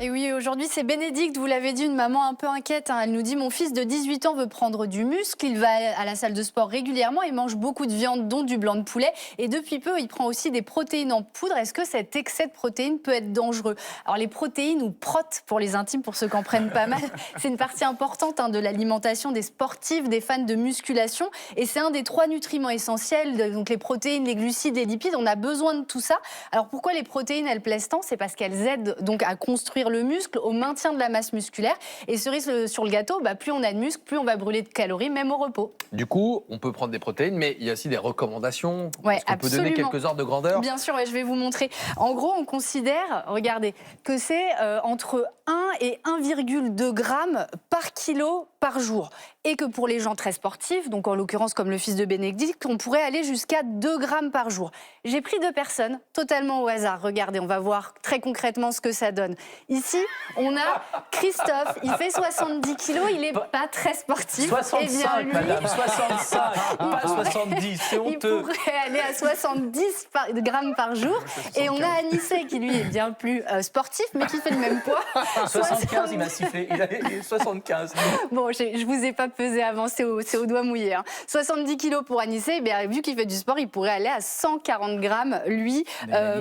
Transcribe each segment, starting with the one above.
Et oui, aujourd'hui, c'est Bénédicte, vous l'avez dit, une maman un peu inquiète. Elle nous dit, mon fils de 18 ans veut prendre du muscle, il va à la salle de sport régulièrement, il mange beaucoup de viande, dont du blanc de poulet. Et depuis peu, il prend aussi des protéines en poudre. Est-ce que cet excès de protéines peut être dangereux? Alors, les protéines, ou protes pour les intimes, pour ceux qui en prennent pas mal, c'est une partie importante de l'alimentation des sportifs, des fans de musculation. Et c'est un des 3 nutriments essentiels. Donc, les protéines, les glucides, les lipides, on a besoin de tout ça. Alors, pourquoi les protéines, elles plaisent tant? C'est parce qu'elles aident donc à construire le muscle, au maintien de la masse musculaire. Et cerise sur le gâteau, plus on a de muscle, plus on va brûler de calories, même au repos. Du coup, on peut prendre des protéines, mais il y a aussi des recommandations. Ouais, Est-ce qu'on peut donner quelques ordres de grandeur? Bien sûr, je vais vous montrer. En gros, on considère, regardez, que c'est entre 1 et 1,2 grammes par kilo par jour. Et que pour les gens très sportifs, donc en l'occurrence comme le fils de Bénédicte, on pourrait aller jusqu'à 2 grammes par jour. J'ai pris 2 personnes, totalement au hasard. Regardez, on va voir très concrètement ce que ça donne. Ici, on a Christophe, il fait 70 kilos, il n'est pas très sportif. 65, lui, madame, 65, pas 70, c'est honteux. Il pourrait aller à 70 grammes par jour. Et on a Anissé qui, lui, est bien plus sportif, mais qui fait le même poids. 75, il m'a sifflé, il a 75. Bon, je ne vous ai pas pesé avant, c'est au doigt mouillé. 70 kilos pour Anissé, vu qu'il fait du sport, il pourrait aller à 140 grammes, lui,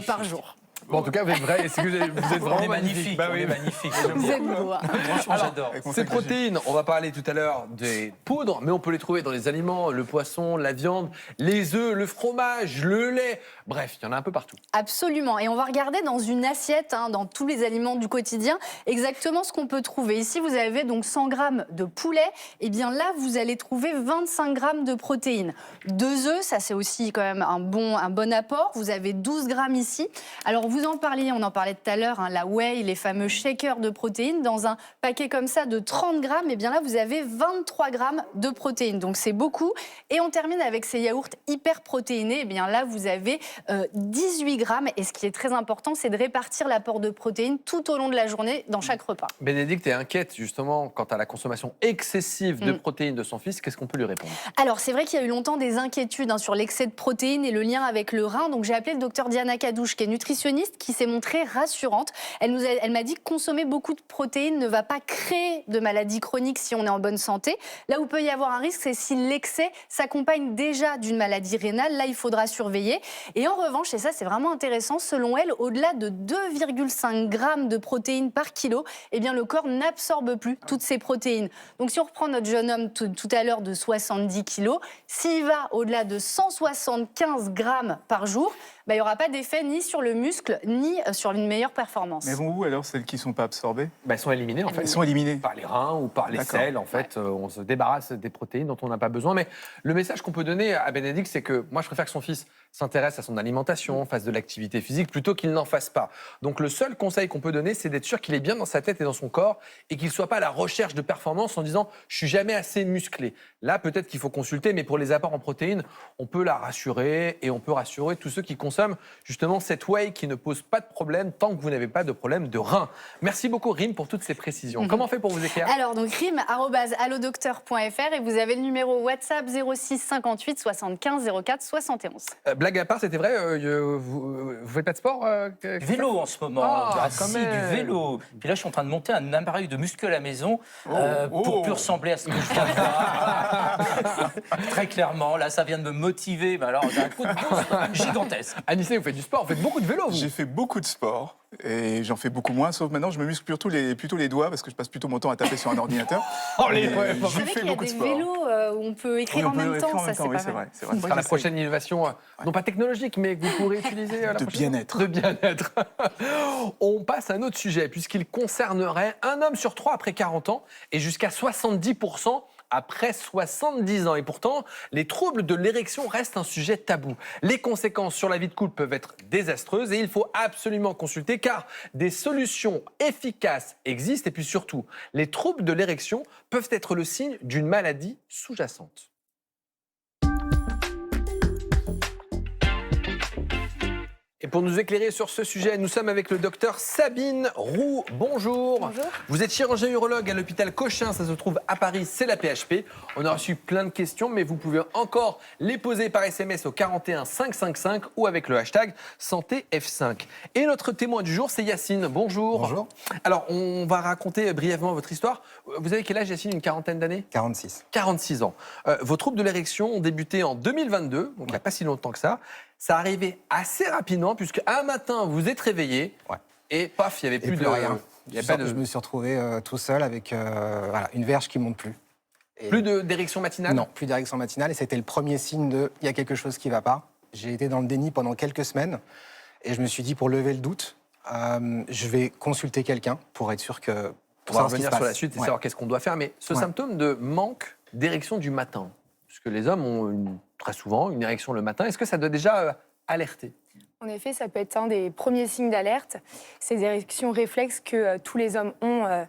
par jour. Bon, en tout cas, vous êtes vrai. Vous êtes vraiment On est magnifique. Bah oui. On est magnifique. Vous êtes beau. Franchement, j'adore. Ces protéines, on va parler tout à l'heure des poudres, mais on peut les trouver dans les aliments, le poisson, la viande, les œufs, le fromage, le lait. Bref, il y en a un peu partout. Absolument. Et on va regarder dans une assiette, dans tous les aliments du quotidien, exactement ce qu'on peut trouver. Ici, vous avez donc 100 grammes de poulet. Et bien là, vous allez trouver 25 grammes de protéines. 2 œufs, ça c'est aussi quand même un bon apport. Vous avez 12 grammes ici. Alors, vous en parliez, on en parlait tout à l'heure, la whey, les fameux shakers de protéines. Dans un paquet comme ça de 30 grammes, et bien là, vous avez 23 grammes de protéines. Donc, c'est beaucoup. Et on termine avec ces yaourts hyper protéinés. Et bien là, vous avez 18 grammes. Et ce qui est très important, c'est de répartir l'apport de protéines tout au long de la journée dans chaque repas. Bénédicte est inquiète justement quant à la consommation excessive de protéines de son fils. Qu'est-ce qu'on peut lui répondre? Alors, c'est vrai qu'il y a eu longtemps des inquiétudes sur l'excès de protéines et le lien avec le rein. Donc, j'ai appelé le docteur Diana Kadouche, qui est nutritionniste, qui s'est montrée rassurante. Elle m'a dit que consommer beaucoup de protéines ne va pas créer de maladies chroniques si on est en bonne santé. Là où peut y avoir un risque, c'est si l'excès s'accompagne déjà d'une maladie rénale. Là, il faudra surveiller. Et en revanche, et ça c'est vraiment intéressant, selon elle, au-delà de 2,5 grammes de protéines par kilo, eh bien, le corps n'absorbe plus toutes ces protéines. Donc si on reprend notre jeune homme tout à l'heure de 70 kilos, s'il va au-delà de 175 grammes par jour, il n'y aura pas d'effet ni sur le muscle, ni sur une meilleure performance. Mais vont où alors celles qui ne sont pas absorbées? Elles sont éliminées en fait. Elles sont éliminées Par les reins ou par les selles. En fait, on se débarrasse des protéines dont on n'a pas besoin. Mais le message qu'on peut donner à Bénédicte, c'est que moi, je préfère que son fils s'intéresse à son alimentation, fasse de l'activité physique, plutôt qu'il n'en fasse pas. Donc le seul conseil qu'on peut donner, c'est d'être sûr qu'il est bien dans sa tête et dans son corps et qu'il ne soit pas à la recherche de performance en disant « je suis jamais assez musclé ». Là, peut-être qu'il faut consulter, mais pour les apports en protéines, on peut la rassurer et on peut rassurer tous ceux qui consomment justement cette whey qui ne pose pas de problème tant que vous n'avez pas de problème de rein. Merci beaucoup Rim pour toutes ces précisions. Comment on fait pour vous écrire? Alors donc rim@allodocteur.fr et vous avez le numéro WhatsApp 06 58 75 04 71. Blague à part, c'était vrai, vous faites pas de sport Vélo en ce moment, quand du même. vélo. Puis là, je suis en train de monter un appareil de muscu à la maison pour plus ressembler à ce que je viens de voir. Très clairement, là, ça vient de me motiver. Mais alors, j'ai un coup de boost gigantesque. Anissé, vous faites du sport, vous faites beaucoup de vélo, vous. J'ai fait beaucoup de sport et j'en fais beaucoup moins, sauf maintenant je me muscle plutôt les doigts parce que je passe plutôt mon temps à taper sur un ordinateur. Les Mais Vous j'ai savez fait qu'il y a beaucoup de des sport. vélos où on peut écrire Oui, on en même peut temps, écrire en ça même c'est temps, pas oui, c'est mal. vrai. C'est vrai. Ce sera la prochaine innovation, non pas technologique, mais que vous pourrez utiliser la De prochaine fois. bien-être. De bien-être. On passe à un autre sujet, puisqu'il concernerait un homme sur 3 après 40 ans et jusqu'à 70% après 70 ans. Et pourtant, les troubles de l'érection restent un sujet tabou. Les conséquences sur la vie de couple peuvent être désastreuses et il faut absolument consulter car des solutions efficaces existent et puis surtout, les troubles de l'érection peuvent être le signe d'une maladie sous-jacente. Et pour nous éclairer sur ce sujet, nous sommes avec le docteur Sabine Roux. Bonjour. Bonjour. Vous êtes chirurgien urologue à l'hôpital Cochin, ça se trouve à Paris, c'est la PHP. On a reçu plein de questions, mais vous pouvez encore les poser par SMS au 41 555 ou avec le hashtag SantéF5. Et notre témoin du jour, c'est Yacine. Bonjour. Bonjour. Alors, on va raconter brièvement votre histoire. Vous avez quel âge, Yacine? Une quarantaine d'années? 46. 46 ans. Vos troubles de l'érection ont débuté en 2022, donc il n'y a pas si longtemps que ça. Ça arrivait assez rapidement, puisque un matin, vous êtes réveillé, et paf, il n'y avait plus de rien. Il y a pas de... Je me suis retrouvé tout seul avec une verge qui ne monte plus. Et Plus d'érection matinale? non, plus d'érection matinale. Et c'était le premier signe de il y a quelque chose qui ne va pas. J'ai été dans le déni pendant quelques semaines. Et je me suis dit, pour lever le doute, je vais consulter quelqu'un pour être sûr que... On va revenir sur la suite et Ouais. savoir qu'est-ce qu'on doit faire. Mais ce Ouais. symptôme de manque d'érection du matin, puisque les hommes ont très souvent une érection le matin, est-ce que ça doit déjà alerter? En effet, ça peut être un des premiers signes d'alerte. Ces érections réflexes que tous les hommes ont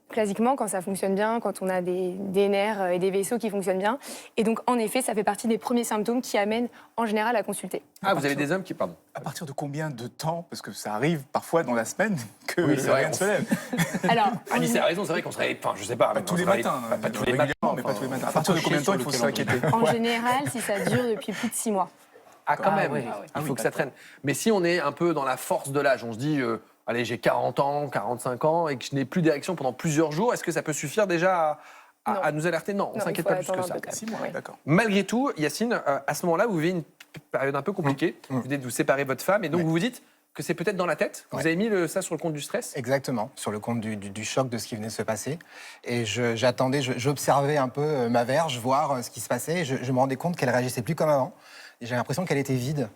classiquement quand ça fonctionne bien, quand on a des nerfs et des vaisseaux qui fonctionnent bien. Et donc, en effet, ça fait partie des premiers symptômes qui amènent en général à consulter. Ah, vous avez des hommes qui... Pardon. À partir de combien de temps, parce que ça arrive parfois dans la semaine, que Oui, c'est vrai, rien ne se lève? Alors, Alice a raison, c'est vrai qu'on se réveille... Enfin, je sais pas. Pas tous les matins. Pas tous les matins. régulièrement, mais pas tous les matins. À partir de combien de temps il faut s'inquiéter? en général, si ça dure depuis plus de 6 mois. Ah, quand Ah, même, oui. il faut que ça traîne. Mais si on est un peu dans la force de l'âge, on se dit, allez, j'ai 40 ans, 45 ans, et que je n'ai plus d'érection pendant plusieurs jours, est-ce que ça peut suffire déjà à nous alerter? Non, on ne Non, s'inquiète il faut pas plus que attendre ça. un peu quand même. 6 mois, Ouais. d'accord. Malgré tout, Yacine, à ce moment-là, vous vivez une période un peu compliquée. Vous venez de vous séparer de votre femme, et donc vous vous dites que c'est peut-être dans la tête. Vous Ouais. avez mis ça sur le compte du stress? Exactement, sur le compte du choc de ce qui venait de se passer. Et j'attendais, j'observais un peu ma verge, voir ce qui se passait. Et je me rendais compte qu'elle réagissait plus comme avant. Et j'avais l'impression qu'elle était vide.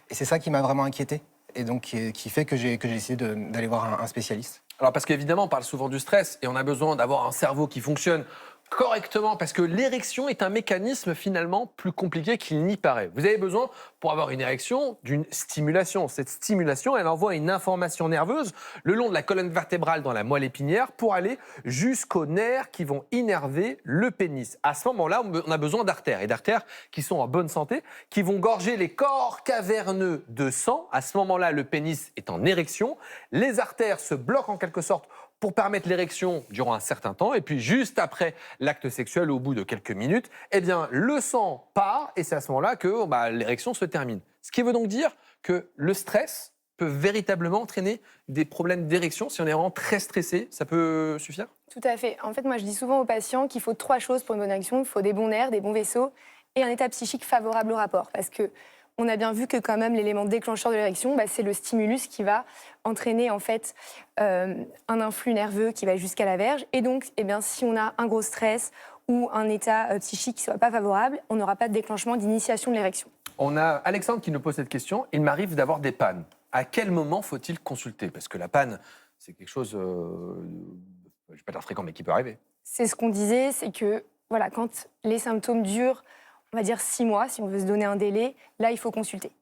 Et c'est ça qui m'a vraiment inquiété. Et donc qui fait que j'ai décidé d'aller voir un spécialiste. Alors parce qu'évidemment, on parle souvent du stress, et on a besoin d'avoir un cerveau qui fonctionne correctement, parce que l'érection est un mécanisme finalement plus compliqué qu'il n'y paraît. Vous avez besoin, pour avoir une érection, d'une stimulation. Cette stimulation, elle envoie une information nerveuse le long de la colonne vertébrale dans la moelle épinière pour aller jusqu'aux nerfs qui vont innerver le pénis. À ce moment-là, on a besoin d'artères, et d'artères qui sont en bonne santé, qui vont gorger les corps caverneux de sang. À ce moment-là, le pénis est en érection. Les artères se bloquent en quelque sorte pour permettre l'érection durant un certain temps, et puis juste après l'acte sexuel, au bout de quelques minutes, eh bien, le sang part, et c'est à ce moment-là que l'érection se termine. Ce qui veut donc dire que le stress peut véritablement entraîner des problèmes d'érection. Si on est vraiment très stressé, ça peut suffire? Tout à fait. En fait, moi, je dis souvent aux patients qu'il faut 3 choses pour une bonne érection. Il faut des bons nerfs, des bons vaisseaux et un état psychique favorable au rapport. Parce que on a bien vu que quand même l'élément déclencheur de l'érection, c'est le stimulus qui va entraîner en fait un influx nerveux qui va jusqu'à la verge. Et donc, si on a un gros stress ou un état psychique qui ne soit pas favorable, on n'aura pas de déclenchement d'initiation de l'érection. On a Alexandre qui nous pose cette question. Il m'arrive d'avoir des pannes. À quel moment faut-il consulter? Parce que la panne, c'est quelque chose, je ne vais pas dire fréquent, mais qui peut arriver. C'est ce qu'on disait, c'est que voilà, quand les symptômes durent, on va dire 6 mois, si on veut se donner un délai, là, il faut consulter.